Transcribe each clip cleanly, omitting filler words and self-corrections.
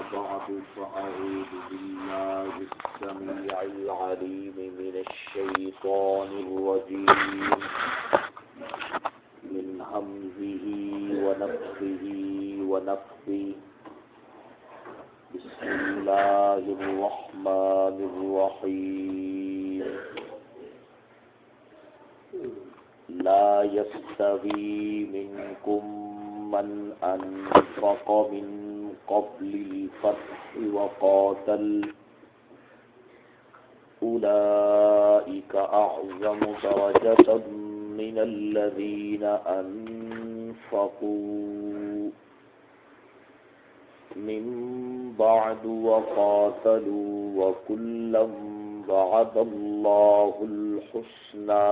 بعد فأعوذ بالله السميع العليم من الشيطان الرجيم من همزه ونفخه ونفثه بسم الله الرحمن الرحيم لا يستوي منكم من أنفق من قبل الفتح وقاتل أولئك أعظم درجة من الذين أنفقوا من بعد وقاتلوا وكلا وعد الله الحسنى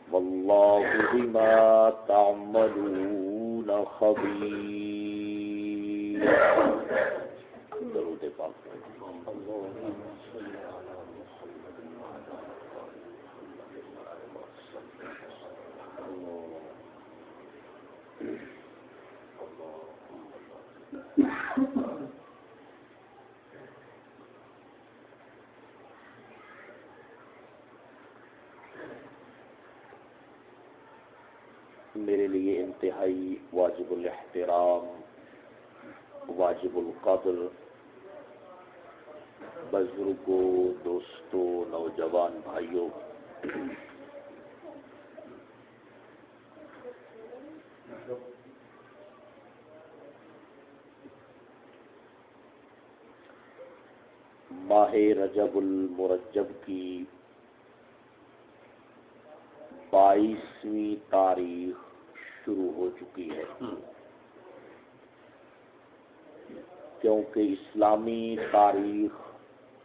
والله بما تعملون خبير. درود پاک. میرے لیے انتہائی واجب الاحترام، واجب القدر بزرگوں، دوستوں، نوجوان بھائیوں، ماہ رجب المرجب کی 22ویں تاریخ شروع ہو چکی ہے، کیونکہ اسلامی تاریخ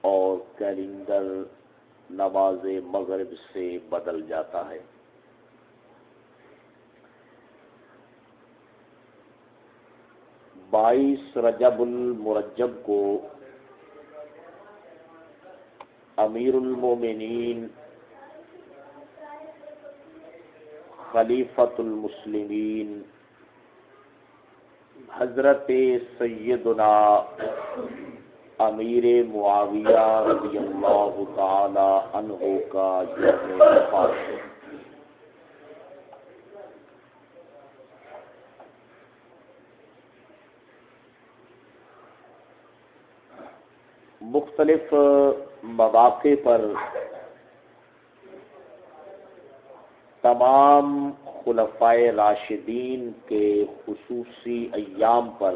اور کیلنڈر نماز مغرب سے بدل جاتا ہے۔ بائیس رجب المرجب کو امیر المومنین خلیفۃ المسلمین حضرت سیدنا امیر معاویہ رضی اللہ تعالی عنہ کا یوم وفات ہے۔ مختلف مواقع پر تمام خلفائے راشدین کے خصوصی ایام پر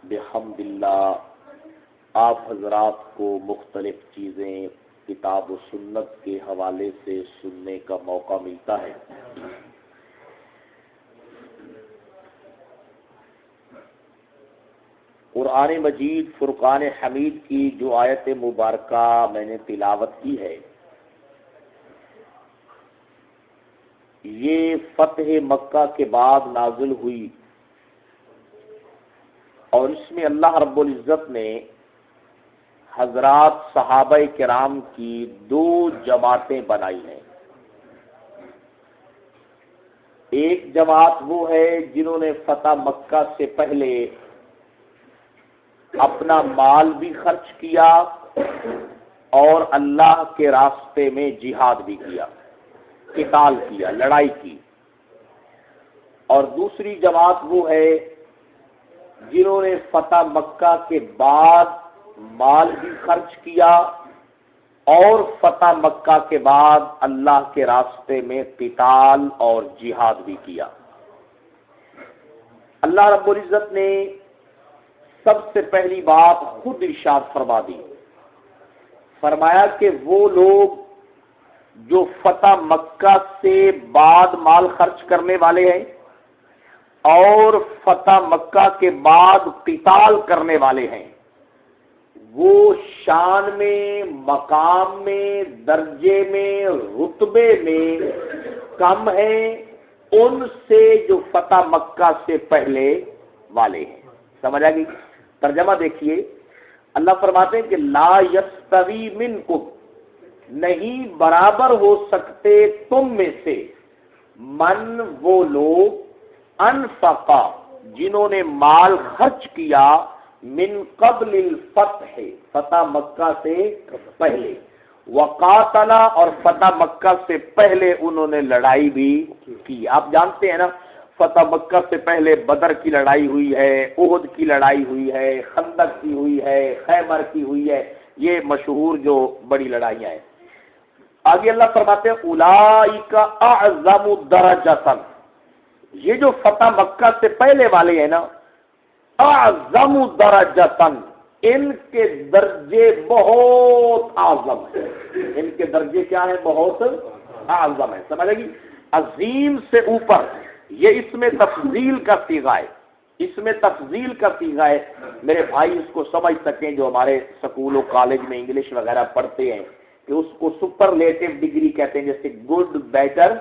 بحمد اللہ آپ حضرات کو مختلف چیزیں کتاب و سنت کے حوالے سے سننے کا موقع ملتا ہے۔ قرآن مجید فرقان حمید کی جو آیت مبارکہ میں نے تلاوت کی ہے، یہ فتح مکہ کے بعد نازل ہوئی، اور اس میں اللہ رب العزت نے حضرات صحابہ کرام کی 2 جماعتیں بنائی ہیں۔ ایک جماعت وہ ہے جنہوں نے فتح مکہ سے پہلے اپنا مال بھی خرچ کیا اور اللہ کے راستے میں جہاد بھی کیا، قتال کیا، لڑائی کی۔ اور دوسری جماعت وہ ہے جنہوں نے فتح مکہ کے بعد مال بھی خرچ کیا اور فتح مکہ کے بعد اللہ کے راستے میں قتال اور جہاد بھی کیا۔ اللہ رب العزت نے سب سے پہلی بات خود ارشاد فرما دی، فرمایا کہ وہ لوگ جو فتح مکہ سے بعد مال خرچ کرنے والے ہیں اور فتح مکہ کے بعد قتال کرنے والے ہیں، وہ شان میں، مقام میں، درجے میں، رتبے میں کم ہیں ان سے جو فتح مکہ سے پہلے والے ہیں۔ سمجھ آ گئی؟ ترجمہ دیکھیے، اللہ فرماتے ہیں کہ لا یستوی منکم، نہیں برابر ہو سکتے تم میں سے، من وہ لوگ انفقا جنہوں نے مال خرچ کیا من قبل الفتح فتح مکہ سے پہلے، وقاتلا اور فتح مکہ سے پہلے انہوں نے لڑائی بھی کی. آپ جانتے ہیں نا فتح مکہ سے پہلے بدر کی لڑائی ہوئی ہے، احد کی لڑائی ہوئی ہے، خندق کی ہوئی ہے، خیبر کی ہوئی ہے، یہ مشہور جو بڑی لڑائیاں ہیں. آگے اللہ فرماتے ہیں اولئک اعظم درجۃ، یہ جو فتح مکہ سے پہلے والے ہیں نا، اعظم درجۃ، ان کے درجے بہت اعظم ہیں. ان کے درجے کیا ہیں؟ بہت اعظم ہیں. سمجھ گی؟ عظیم سے اوپر، یہ اس میں تفضیل کا صیغہ ہے، اس میں تفضیل کا صیغہ ہے. میرے بھائی اس کو سمجھ سکیں جو ہمارے سکول و کالج میں انگلش وغیرہ پڑھتے ہیں کہ اس کو سپرلیٹو ڈگری کہتے ہیں، جیسے گڈ، بیٹر،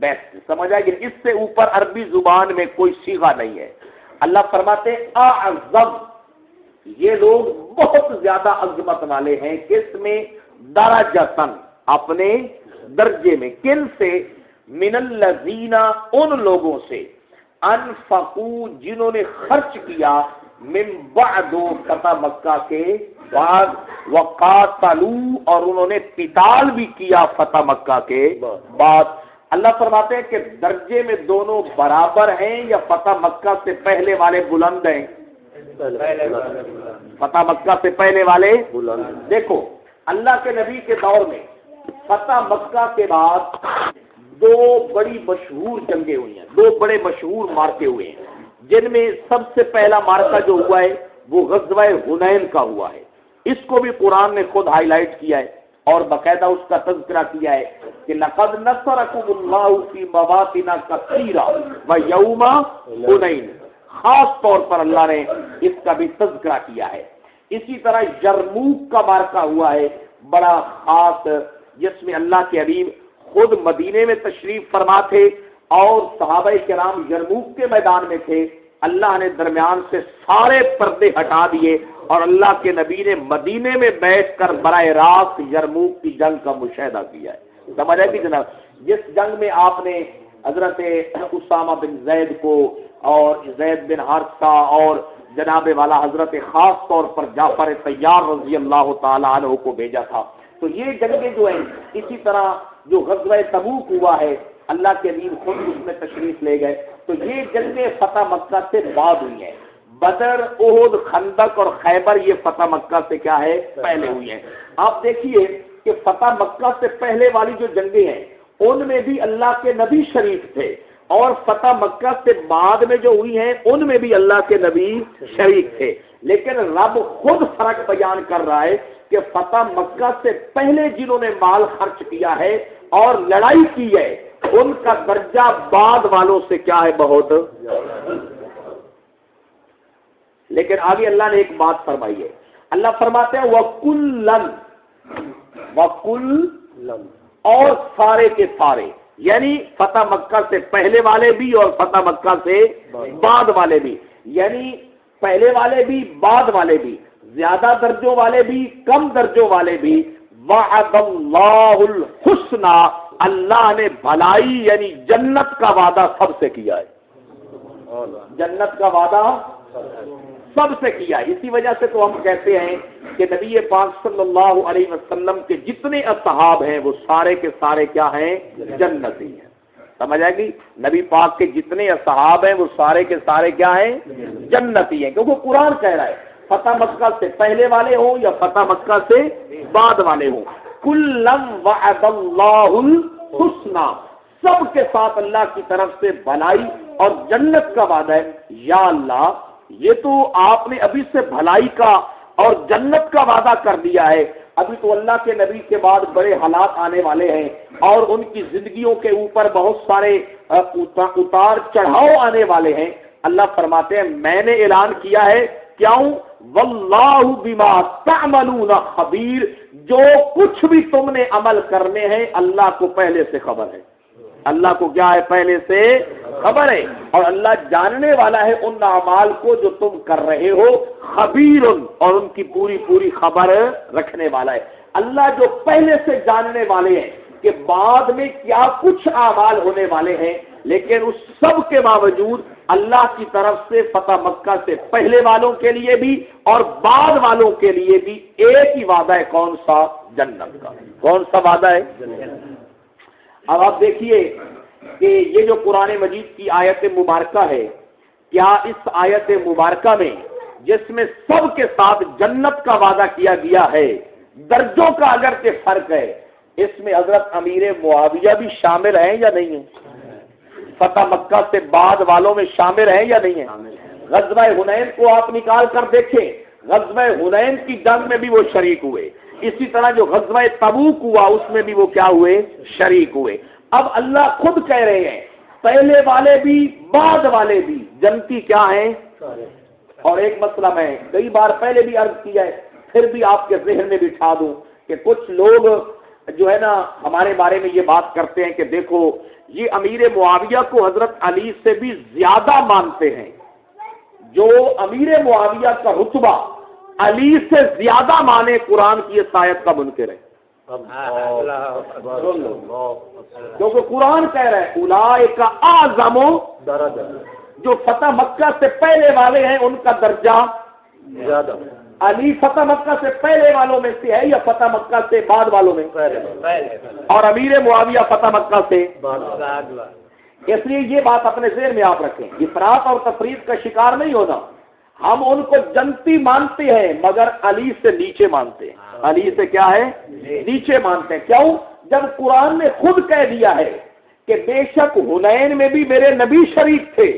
بیسٹ. سمجھ آئے گی؟ اس سے اوپر عربی زبان میں کوئی صیغہ نہیں ہے. اللہ فرماتے ہیں اعظم، یہ لوگ بہت زیادہ عظمت والے ہیں. کس میں؟ درجتن، اپنے درجے میں. کن سے؟ من الذین، ان لوگوں سے، انفقوا، جنہوں نے خرچ کیا، من بعد، فتح مکہ کے بعد، وقاتلوا، اور انہوں نے قتال بھی کیا فتح مکہ کے بعد. اللہ فرماتے ہیں کہ درجے میں دونوں برابر ہیں یا فتح مکہ سے پہلے والے بلند ہیں؟ فتح مکہ سے پہلے والے بلند. دیکھو اللہ کے نبی کے دور میں فتح مکہ کے بعد دو بڑی مشہور جنگیں ہوئی ہیں، دو بڑے مشہور مارکے ہوئے ہیں، جن میں سب سے پہلا مارکہ جو ہوا ہے وہ غزوہ حنین کا ہوا ہے. اس کو بھی قرآن نے خود ہائی لائٹ کیا ہے اور باقاعدہ اس کا تذکرہ کیا ہے کہ لقد نصرکم اللہ فی مواطن کثیرہ ویوم حنین. خاص طور پر اللہ نے اس کا بھی تذکرہ کیا ہے. اسی طرح یرموک کا مارکہ ہوا ہے بڑا خاص، جس میں اللہ کے حبیب خود مدینے میں تشریف فرما تھے اور صحابہ کرام یرموک کے میدان میں تھے. اللہ نے درمیان سے سارے پردے ہٹا دیے اور اللہ کے نبی نے مدینے میں بیٹھ کر براہ راست یرموک کی جنگ کا مشاہدہ کیا ہے. سمجھ آئے گی جناب؟ جس جنگ میں آپ نے حضرت اسامہ بن زید کو اور زید بن حارثہ اور جناب والا حضرت خاص طور پر جعفر طیار رضی اللہ تعالی عنہ کو بھیجا تھا. تو یہ جنگیں جو ہیں، اسی طرح جو غزوہ تبوک ہوا ہے اللہ کے حبیب خود اس میں تشریف لے گئے. تو یہ جنگیں فتح مکہ سے بعد ہوئی ہیں. بدر، احد، خندق اور خیبر یہ فتح مکہ سے کیا ہے؟ پہلے ہوئی ہیں. آپ دیکھیے کہ فتح مکہ سے پہلے والی جو جنگیں ہیں ان میں بھی اللہ کے نبی شریف تھے، اور فتح مکہ سے بعد میں جو ہوئی ہیں ان میں بھی اللہ کے نبی شریک تھے. لیکن رب خود فرق بیان کر رہا ہے کہ فتح مکہ سے پہلے جنہوں نے مال خرچ کیا ہے اور لڑائی کی ہے ان کا درجہ بعد والوں سے کیا ہے؟ بہت. لیکن آگے اللہ نے ایک بات فرمائی ہے. اللہ فرماتے ہیں وَكُلًّا، اور سارے کے سارے، یعنی فتح مکہ سے پہلے والے بھی اور فتح مکہ سے بعد والے بھی، یعنی پہلے والے بھی بعد والے بھی، زیادہ درجوں والے بھی کم درجوں والے بھی. وعد اللہ الحسنى، اللہ نے بھلائی یعنی جنت کا وعدہ سب سے کیا ہے. جنت کا وعدہ سب سے کیا ہے. اسی وجہ سے تو ہم کہتے ہیں کہ نبی پاک صلی اللہ علیہ وسلم کے جتنے اصحاب ہیں وہ سارے کے سارے کیا ہیں؟ جنتی ہیں. سمجھ آئے گی؟ نبی پاک کے جتنے اصحاب ہیں وہ سارے کے سارے کیا ہیں؟ جنتی ہیں. کیونکہ قرآن کہہ رہا ہے فتح مکہ سے پہلے والے ہوں یا فتح مکہ سے بعد والے ہوں، کُلًّا وعد اللہ الحسنى، سب کے ساتھ اللہ کی طرف سے بھلائی اور جنت کا وعدہ ہے. یا اللہ، یہ تو آپ نے ابھی سے بھلائی کا اور جنت کا وعدہ کر دیا ہے. ابھی تو اللہ کے نبی کے بعد بڑے حالات آنے والے ہیں اور ان کی زندگیوں کے اوپر بہت سارے اتار چڑھاؤ آنے والے ہیں. اللہ فرماتے ہیں میں نے اعلان کیا ہے، کیوں؟ واللہ بما تعملون خبیر، جو کچھ بھی تم نے عمل کرنے ہیں اللہ کو پہلے سے خبر ہے. اللہ کو کیا ہے؟ پہلے سے خبر ہے، اور اللہ جاننے والا ہے ان اعمال کو جو تم کر رہے ہو. خبیر، اور ان کی پوری پوری خبر رکھنے والا ہے. اللہ جو پہلے سے جاننے والے ہیں کہ بعد میں کیا کچھ اعمال ہونے والے ہیں، لیکن اس سب کے باوجود اللہ کی طرف سے فتح مکہ سے پہلے والوں کے لیے بھی اور بعد والوں کے لیے بھی ایک ہی وعدہ ہے، کون سا؟ جنت کا۔ کون سا وعدہ ہے؟ اب آپ دیکھیے کہ یہ جو قرآن مجید کی آیت مبارکہ ہے، کیا اس آیت مبارکہ میں جس میں سب کے ساتھ جنت کا وعدہ کیا گیا ہے، درجوں کا اگرچہ فرق ہے، اس میں حضرت امیر معاویہ بھی شامل ہیں یا نہیں ہیں؟ فتح مکہ سے بعد والوں میں شامل ہیں یا نہیں ہیں؟ غزوہ حنین کو آپ نکال کر دیکھیں، غزوہ حنین کی جنگ میں بھی وہ شریک ہوئے، اسی طرح جو غزوہ تبوک ہوا اس میں بھی وہ کیا ہوئے؟ شریک ہوئے۔ اب اللہ خود کہہ رہے ہیں پہلے والے بھی بعد والے بھی جنتی کیا ہیں؟ اور ایک مسئلہ میں کئی بار پہلے بھی عرض کیا ہے، پھر بھی آپ کے ذہن میں بٹھا دوں کہ کچھ لوگ جو ہے نا ہمارے بارے میں یہ بات کرتے ہیں کہ دیکھو یہ امیر معاویہ کو حضرت علی سے بھی زیادہ مانتے ہیں، جو امیر معاویہ کا رتبہ علی سے زیادہ مانے قرآن کی اس آیت کا منکر ہے۔ کیونکہ قرآن کہہ رہا ہے اولئک اعظم درجہ، جو فتح مکہ سے پہلے والے ہیں ان کا درجہ زیادہ۔ علی فتح مکہ سے پہلے والوں میں سے ہے یا فتح مکہ سے بعد والوں میں؟ اور امیر معاویہ فتح مکہ سے بعد۔ اس لیے یہ بات اپنے ذہن میں آپ رکھیں، افراط اور تفریط کا شکار نہیں ہونا۔ ہم ان کو جنتی مانتے ہیں مگر علی سے نیچے مانتے ہیں۔ علی سے کیا ہے؟ نیچے مانتے ہیں۔ کیوں؟ جب قرآن نے خود کہہ دیا ہے کہ بے شک حنین میں بھی میرے نبی شریک تھے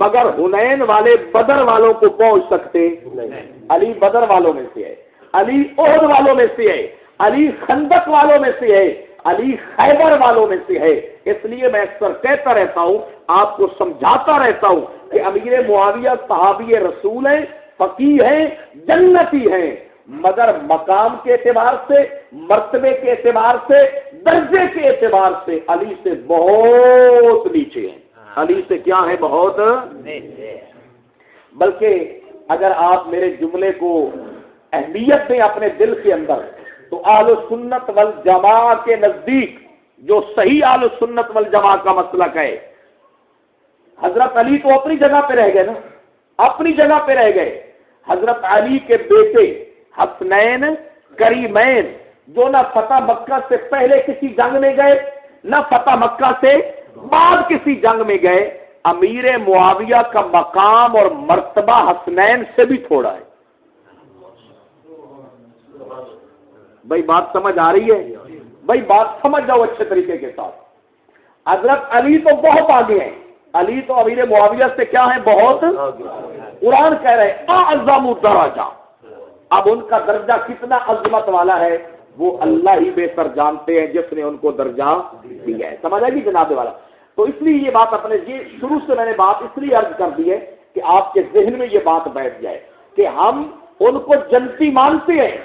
مگر حنین والے بدر والوں کو پہنچ سکتے نہیں۔ علی بدر والوں میں سے ہے، علی احد والوں میں سے ہے، علی خندق والوں میں سے ہے، علی خیبر والوں میں سے ہے۔ اس لیے میں اکثر کہتا رہتا ہوں، آپ کو سمجھاتا رہتا ہوں کہ امیر معاویہ صحابی رسول ہیں، فقیہ ہیں، جنتی ہیں، مگر مقام کے اعتبار سے، مرتبے کے اعتبار سے، درجے کے اعتبار سے علی سے بہت نیچے ہیں۔ علی سے کیا ہے؟ بہت نیچے۔ بلکہ اگر آپ میرے جملے کو اہمیت دیں اپنے دل کے اندر تو اہل سنت والجماع کے نزدیک جو صحیح اہل سنت والجماع کا مسلک ہے، حضرت علی تو اپنی جگہ پہ رہ گئے نا، اپنی جگہ پہ رہ گئے۔ حضرت علی کے بیٹے حسنین کریمین جو نہ فتح مکہ سے پہلے کسی جنگ میں گئے نہ فتح مکہ سے بعد کسی جنگ میں گئے، امیر معاویہ کا مقام اور مرتبہ حسنین سے بھی تھوڑا ہے۔ بھائی بات سمجھ آ رہی ہے؟ بھائی بات سمجھ جاؤ اچھے طریقے کے ساتھ۔ حضرت علی تو بہت آگے ہیں، علی تو امیر معاویہ سے کیا ہے؟ بہت۔ قرآن کہہ رہے اعظم درجہ۔ اب ان کا درجہ کتنا عظمت والا ہے وہ اللہ ہی بہتر جانتے ہیں جس نے ان کو درجہ دیا ہے۔ سمجھ آئے گی جناب والا؟ تو اس لیے یہ بات اپنے شروع سے میں نے بات اس لیے عرض کر دی ہے کہ آپ کے ذہن میں یہ بات بیٹھ جائے کہ ہم ان کو جنتی مانتے ہیں،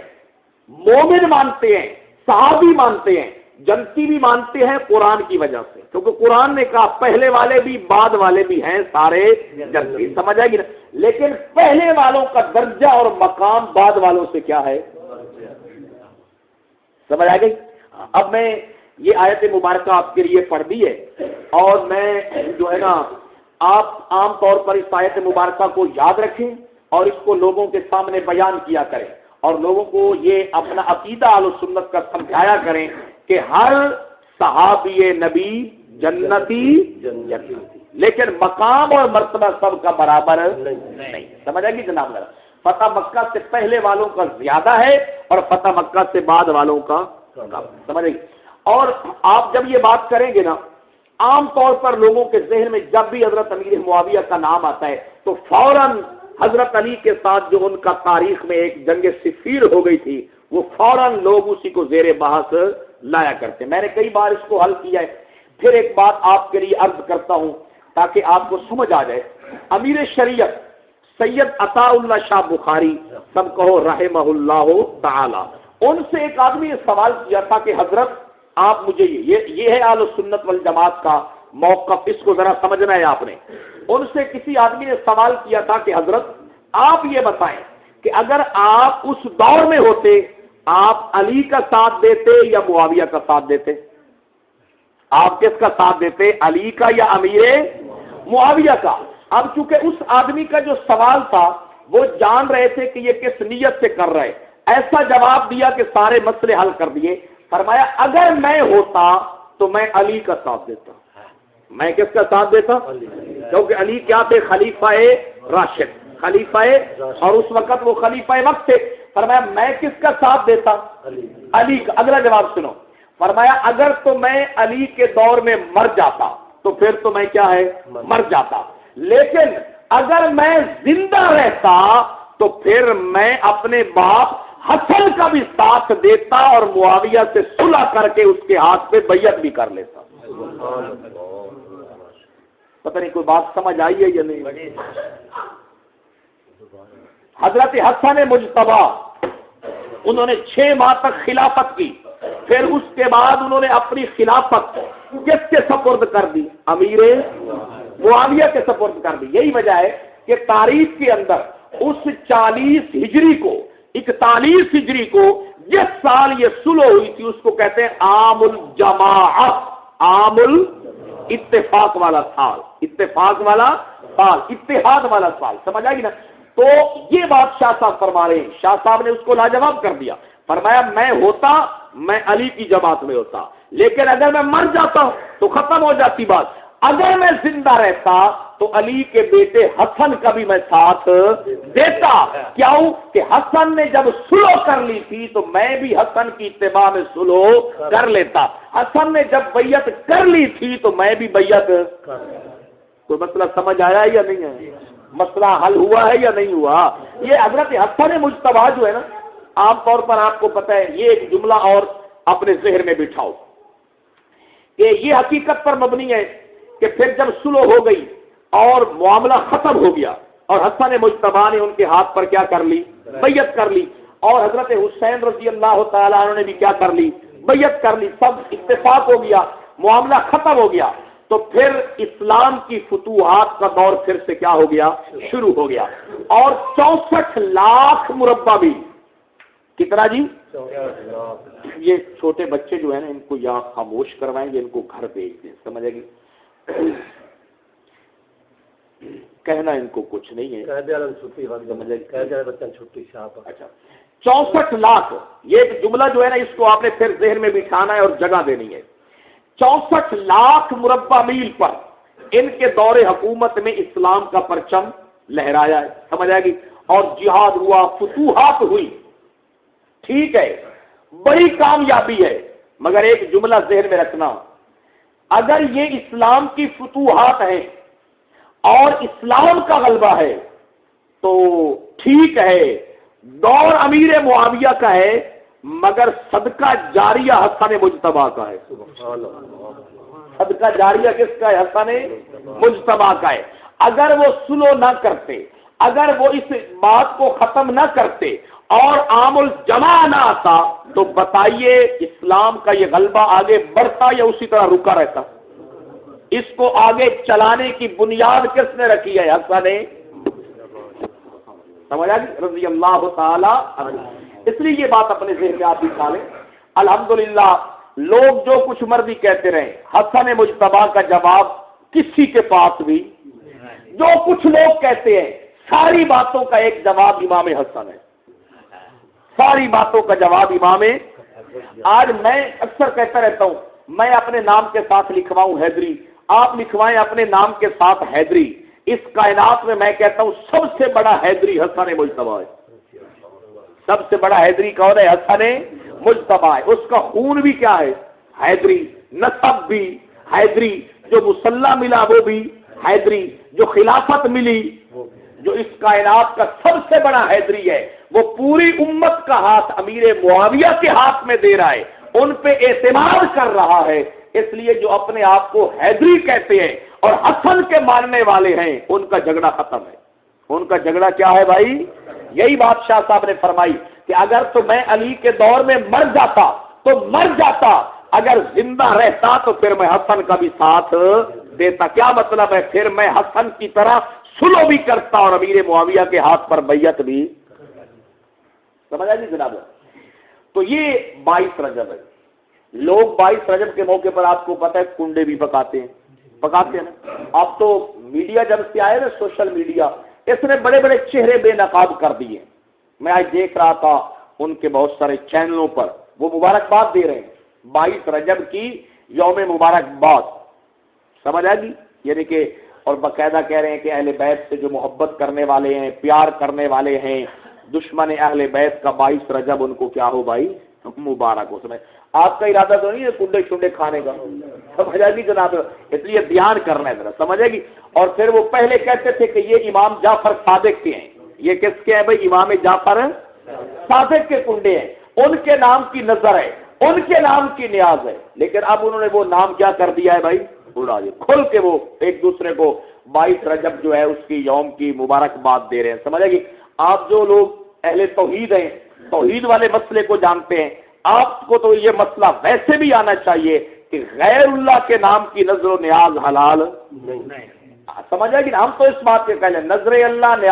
مومن مانتے ہیں، صحابی مانتے ہیں، جنتی بھی مانتے ہیں قرآن کی وجہ سے، کیونکہ قرآن نے کہا پہلے والے بھی بعد والے بھی ہیں سارے جنتی۔ سمجھ آئے گی نا؟ لیکن پہلے والوں کا درجہ اور مقام بعد والوں سے کیا ہے؟ سمجھ آ گئی؟ اب میں یہ آیت مبارکہ آپ کے لیے پڑھ دی ہے اور میں جو ہے نا آپ عام طور پر اس آیت مبارکہ کو یاد رکھیں اور اس کو لوگوں کے سامنے بیان کیا کریں اور لوگوں کو یہ اپنا عقیدہ اہل سنت کا سمجھایا کریں کہ ہر صحابی نبی جنتی لیکن مقام اور مرتبہ سب کا برابر نہیں۔ سمجھ آئے گی جناب؟ فتح مکہ سے پہلے والوں کا زیادہ ہے اور فتح مکہ سے بعد والوں کا کم۔ سمجھ آئے گی؟ اور آپ جب یہ بات کریں گے نا عام طور پر لوگوں کے ذہن میں جب بھی حضرت امیر معاویہ کا نام آتا ہے تو فوراً حضرت علی کے ساتھ جو ان کا تاریخ میں ایک جنگ صفیر ہو گئی تھی وہ فوراً لوگ اسی کو زیر بحث لایا کرتے۔ میں نے کئی بار اس کو حل کیا ہے۔ پھر ایک بات آپ کے لیے عرض کرتا ہوں تاکہ آپ کو سمجھ آ جائے۔ امیر شریعت سید عطا اللہ شاہ بخاری سب کہو رحمہ اللہ تعالی، ان سے ایک آدمی نے سوال کیا تھا کہ حضرت آپ مجھے یہ ہے اہل سنت والجماعت کا موقف، اس کو ذرا سمجھنا ہے آپ نے۔ ان سے کسی آدمی نے سوال کیا تھا کہ حضرت آپ یہ بتائیں کہ اگر آپ اس دور میں ہوتے آپ علی کا ساتھ دیتے یا معاویہ کا ساتھ دیتے؟ آپ کس کا ساتھ دیتے؟ علی کا یا امیر معاویہ کا؟ اب چونکہ اس آدمی کا جو سوال تھا وہ جان رہے تھے کہ یہ کس نیت سے کر رہے، ایسا جواب دیا کہ سارے مسئلے حل کر دیے۔ فرمایا اگر میں ہوتا تو میں علی کا ساتھ دیتا۔ میں کس کا ساتھ دیتا؟ کیونکہ علی کیا تھے؟ خلیفہ راشد، خلیفہ، اور اس وقت وہ خلیفہ وقت تھے۔ فرمایا میں کس کا ساتھ دیتا؟ علی کا۔ اگلا جواب سنو، فرمایا اگر تو میں علی کے دور میں مر جاتا تو پھر تو میں کیا ہے؟ مر جاتا، لیکن اگر میں زندہ رہتا تو پھر میں اپنے باپ حسن کا بھی ساتھ دیتا اور معاویہ سے صلح کر کے اس کے ہاتھ پہ بیعت بھی کر لیتا۔ پتہ نہیں کوئی بات سمجھ آئی ہے یا نہیں؟ حضرت حسن مجتبی انہوں نے 6 ماہ تک خلافت کی، پھر اس کے بعد انہوں نے اپنی خلافت کس کے سپرد کر دی؟ امیر معاویہ کے سپرد کر دی۔ یہی وجہ ہے کہ تاریخ کے اندر اس 40 ہجری کو 41 ہجری کو جس سال یہ صلح ہوئی تھی اس کو کہتے ہیں عام الجماعہ، عام الاتفاق والا سال، اتفاق والا سال، اتحاد والا سال، سمجھ آئے گی نا؟ تو یہ بات شاہ صاحب فرما رہے ہیں، شاہ صاحب نے اس کو لاجواب کر دیا۔ فرمایا میں ہوتا میں علی کی جماعت میں ہوتا، لیکن اگر میں مر جاتا تو ختم ہو جاتی بات، اگر میں زندہ رہتا تو علی کے بیٹے حسن کا بھی میں ساتھ دیتا۔ کیوں کہ حسن نے جب صلح کر لی تھی تو میں بھی حسن کی اتباع میں صلح کر لیتا، حسن نے جب بیعت کر لی تھی تو میں بھی بیعت۔ کوئی مسئلہ سمجھ آیا یا نہیں ہے؟ مسئلہ حل ہوا ہے یا نہیں ہوا؟ یہ حضرت حسن مجتبی جو ہے نا، عام طور پر آپ کو پتہ ہے، یہ ایک جملہ اور اپنے ذہن میں بٹھاؤ کہ یہ حقیقت پر مبنی ہے کہ پھر جب صلح ہو گئی اور معاملہ ختم ہو گیا اور حسن مجتبی نے ان کے ہاتھ پر کیا کر لی؟ بیعت کر لی، اور حضرت حسین رضی اللہ تعالیٰ عنہ نے بھی کیا کر لی؟ بیعت کر لی، سب اتفاق ہو گیا، معاملہ ختم ہو گیا، تو پھر اسلام کی فتوحات کا دور پھر سے کیا ہو گیا؟ شروع ہو گیا، اور 64 لاکھ مربع میل، کتنا جی؟ یہ چھوٹے بچے جو ہیں نا ان کو یا خاموش کروائیں گے، ان کو گھر بھیج دیں، سمجھ آئے گی؟ کہنا ان کو کچھ نہیں ہے، اچھا 64 لاکھ، یہ ایک جملہ جو ہے نا اس کو آپ نے پھر ذہن میں بٹھانا ہے اور جگہ دینی ہے۔ 64 لاکھ مربع میل پر ان کے دور حکومت میں اسلام کا پرچم لہرایا ہے، سمجھ آئے گی؟ اور جہاد ہوا، فتوحات ہوئی، ٹھیک ہے، بڑی کامیابی ہے، مگر ایک جملہ ذہن میں رکھنا، اگر یہ اسلام کی فتوحات ہیں اور اسلام کا غلبہ ہے تو ٹھیک ہے، دور امیر معاویہ کا ہے، مگر صدقہ جاریہ حسن مجتبی کا ہے۔ صدقہ جاریہ کس کا ہے؟ حسن مجتبی کا ہے۔ اگر وہ صلح نہ کرتے، اگر وہ اس بات کو ختم نہ کرتے اور عام الجماع نہ آتا تو بتائیے اسلام کا یہ غلبہ آگے بڑھتا یا اسی طرح رکا رہتا؟ اس کو آگے چلانے کی بنیاد کس نے رکھی ہے؟ حسن، سمجھ آ گئی؟ رضی اللہ تعالی عنہ۔ اس لیے یہ بات اپنے ذہن میں آپ بھی کھا لیں۔ الحمدللہ لوگ جو کچھ مرضی کہتے رہے، حسن مجتبی کا جواب کسی کے پاس بھی، جو کچھ لوگ کہتے ہیں ساری باتوں کا ایک جواب امام حسن ہے، ساری باتوں کا جواب امام۔ آج میں اکثر کہتا رہتا ہوں، میں اپنے نام کے ساتھ لکھواؤں حیدری، آپ لکھوائیں اپنے نام کے ساتھ حیدری، اس کائنات میں میں کہتا ہوں سب سے بڑا حیدری حسن مجتبی ہے۔ سب سے بڑا حیدری کون ہے؟ حسن مجتبی ہے۔ اس کا خون بھی کیا ہے؟ حیدری، نسب بھی حیدری، جو مسلح ملا وہ بھی حیدری، جو خلافت ملی، جو اس کائنات کا سب سے بڑا حیدری ہے، وہ پوری امت کا ہاتھ امیر معاویہ کے ہاتھ میں دے رہا ہے، ان پہ اعتماد کر رہا ہے۔ اس لیے جو اپنے آپ کو حیدری کہتے ہیں اور حسن کے ماننے والے ہیں ان کا جھگڑا ختم ہے۔ ان کا جھگڑا کیا ہے بھائی؟ یہی بات شاہ صاحب نے فرمائی کہ اگر تو میں علی کے دور میں مر جاتا تو مر جاتا، اگر زندہ رہتا تو پھر میں حسن کا بھی ساتھ دیتا۔ کیا مطلب ہے؟ پھر میں حسن کی طرح صلح بھی کرتا اور امیر معاویہ کے ہاتھ پر بیعت بھی۔ سمجھ آئی جناب؟ تو یہ 22 رجب ہے، لوگ 22 رجب کے موقع پر آپ کو پتہ ہے کنڈے بھی پکاتے ہیں نا. اب تو میڈیا جب سے آئے نا، سوشل میڈیا، اس نے بڑے بڑے چہرے بے نقاب کر دیے. میں آج دیکھ رہا تھا ان کے بہت سارے چینلوں پر وہ مبارکباد دے رہے ہیں 22 رجب کی یوم مبارکباد، سمجھ آ گئی؟ یعنی کہ اور باقاعدہ کہہ رہے ہیں کہ اہل بیت سے جو محبت کرنے والے ہیں، پیار کرنے والے ہیں، دشمن اہل بیت کا 22 رجب ان کو کیا ہو بھائی مبارک ہو. سمجھ آپ کا ارادہ تو نہیں ہے کنڈے شنڈے کھانے کا، سمجھ آ گئی جناب؟ اس لیے دھیان کرنا ہے ذرا، سمجھ آ گئی؟ اور پھر وہ پہلے کہتے تھے کہ یہ امام جعفر صادق کے ہیں. یہ کس کے ہیں بھائی؟ امام جعفر صادق کے کنڈے ہیں، ان کے نام کی نظر ہے، ان کے نام کی نیاز ہے. لیکن اب انہوں نے وہ نام کیا کر دیا ہے بھائی؟ اڑا دیا کھل کے. وہ ایک دوسرے کو 22 رجب جو ہے اس کی یوم کی مبارکباد دے رہے ہیں. سمجھ آ گئی؟ آپ جو لوگ اہل توحید ہیں، توحید والے مسئلے کو جانتے ہیں، آپ کو تو یہ مسئلہ ویسے بھی آنا چاہیے کہ غیر اللہ کے نام کی نظر و نیاز حلال نہیں. سمجھ آئے گی؟ ہم تو اس بات کے قائل ہیں نظر اللہ نیاز